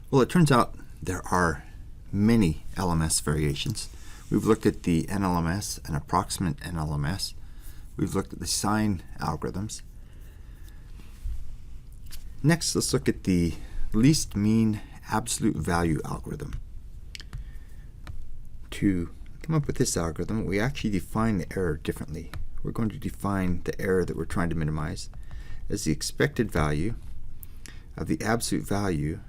Well, it turns out there are many LMS variations. We've looked at the NLMS and approximate NLMS. We've looked at the sign algorithms. Next, let's look at the least mean absolute value algorithm. To come up with this algorithm, we actually define the error differently. We're going to define the error that we're trying to minimize as the expected value of the absolute value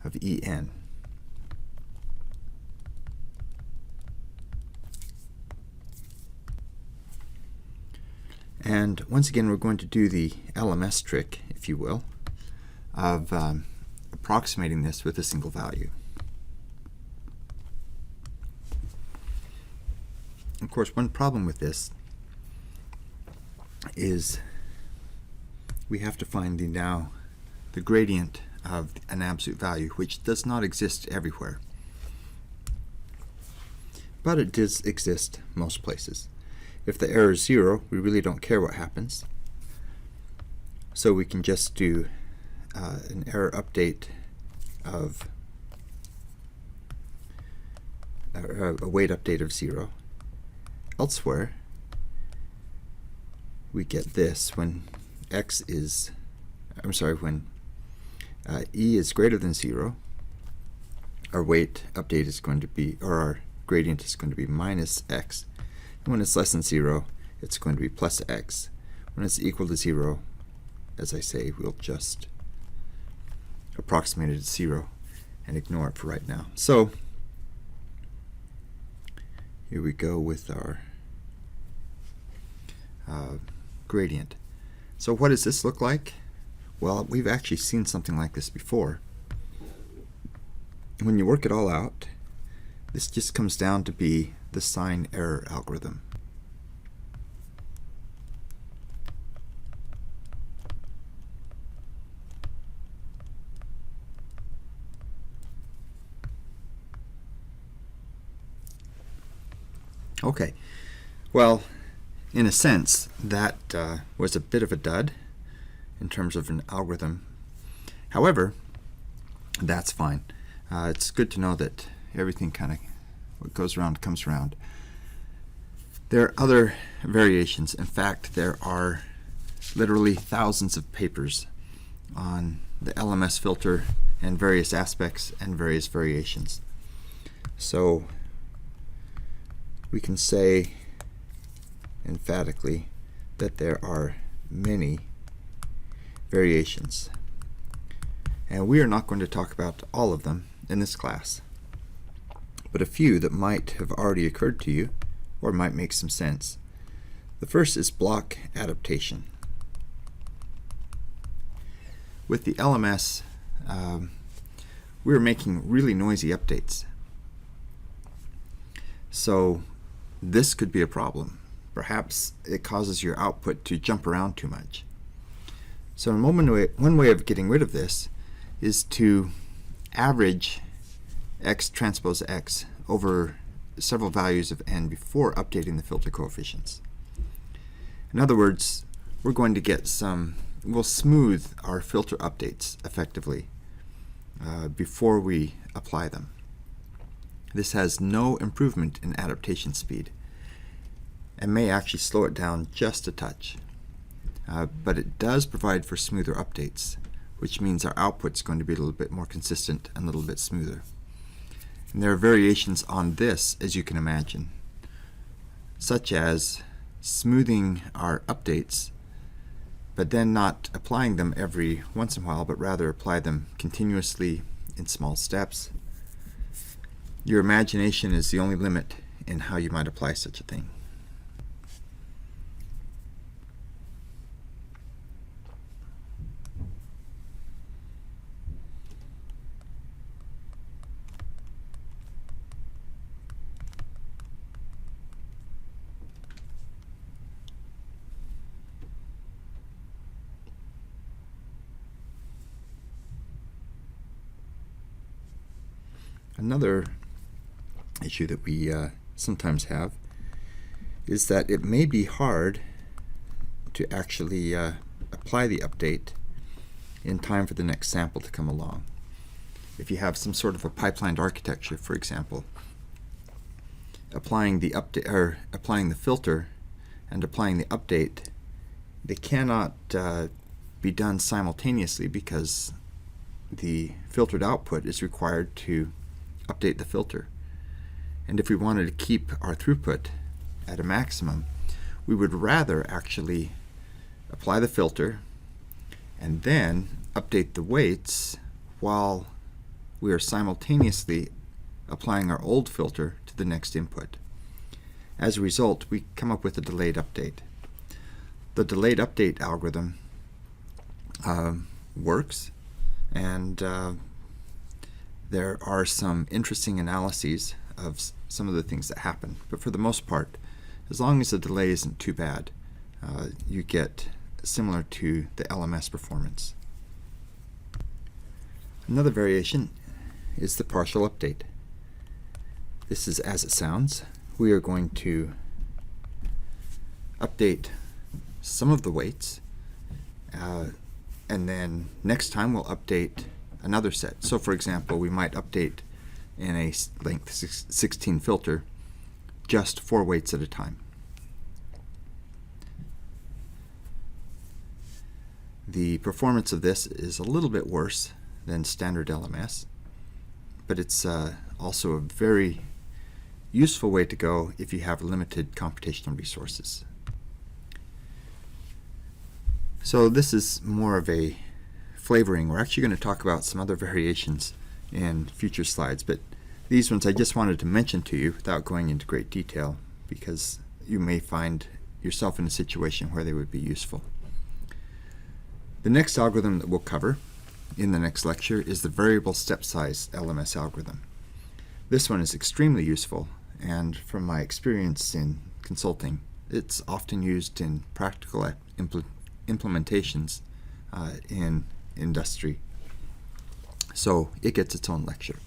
of En. And once again, we're going to do the LMS trick, if you will, of approximating this with a single value. Of course, one problem with this is we have to find the gradient of an absolute value, which does not exist everywhere. But it does exist most places. If the error is 0, we really don't care what happens. So we can just do an error update of a weight update of 0. Elsewhere, we get this when when E is greater than 0, our weight update is going to be, or our gradient is going to be minus x. And when it's less than 0, it's going to be plus x. When it's equal to 0, as I say, we'll just approximate it to 0 and ignore it for right now. So here we go with our gradient. So what does this look like? Well, we've actually seen something like this before. When you work it all out, this just comes down to be the sign error algorithm. Okay, well, in a sense, that was a bit of a dud in terms of an algorithm. However, that's fine. It's good to know that everything kind of, what goes around comes around. There are other variations. In fact, there are literally thousands of papers on the LMS filter and various aspects and various variations. So we can say emphatically that there are many variations. And we are not going to talk about all of them in this class, but a few that might have already occurred to you or might make some sense. The first is block adaptation. With the LMS, we're making really noisy updates. So this could be a problem. Perhaps it causes your output to jump around too much. So one way of getting rid of this is to average x transpose x over several values of n before updating the filter coefficients. In other words, we're going to get we'll smooth our filter updates effectively before we apply them. This has no improvement in adaptation speed and may actually slow it down just a touch. But it does provide for smoother updates, which means our output's going to be a little bit more consistent and a little bit smoother. And there are variations on this, as you can imagine, such as smoothing our updates, but then not applying them every once in a while, but rather apply them continuously in small steps. Your imagination is the only limit in how you might apply such a thing. Another issue that we sometimes have is that it may be hard to actually apply the update in time for the next sample to come along. If you have some sort of a pipelined architecture, for example, applying the filter and applying the update, they cannot be done simultaneously because the filtered output is required to update the filter. And if we wanted to keep our throughput at a maximum, we would rather actually apply the filter and then update the weights while we are simultaneously applying our old filter to the next input. As a result, we come up with a delayed update. The delayed update algorithm works, and there are some interesting analyses of some of the things that happen. But for the most part, as long as the delay isn't too bad, you get similar to the LMS performance. Another variation is the partial update. This is as it sounds. We are going to update some of the weights, and then next time we'll update another set. So for example, we might update in a length 16 filter just 4 weights at a time. The performance of this is a little bit worse than standard LMS, but it's also a very useful way to go if you have limited computational resources. So this is more of a flavoring. We're actually going to talk about some other variations in future slides, but these ones I just wanted to mention to you without going into great detail because you may find yourself in a situation where they would be useful. The next algorithm that we'll cover in the next lecture is the variable step size LMS algorithm. This one is extremely useful, and from my experience in consulting, it's often used in practical implementations in industry. So it gets its own lecture.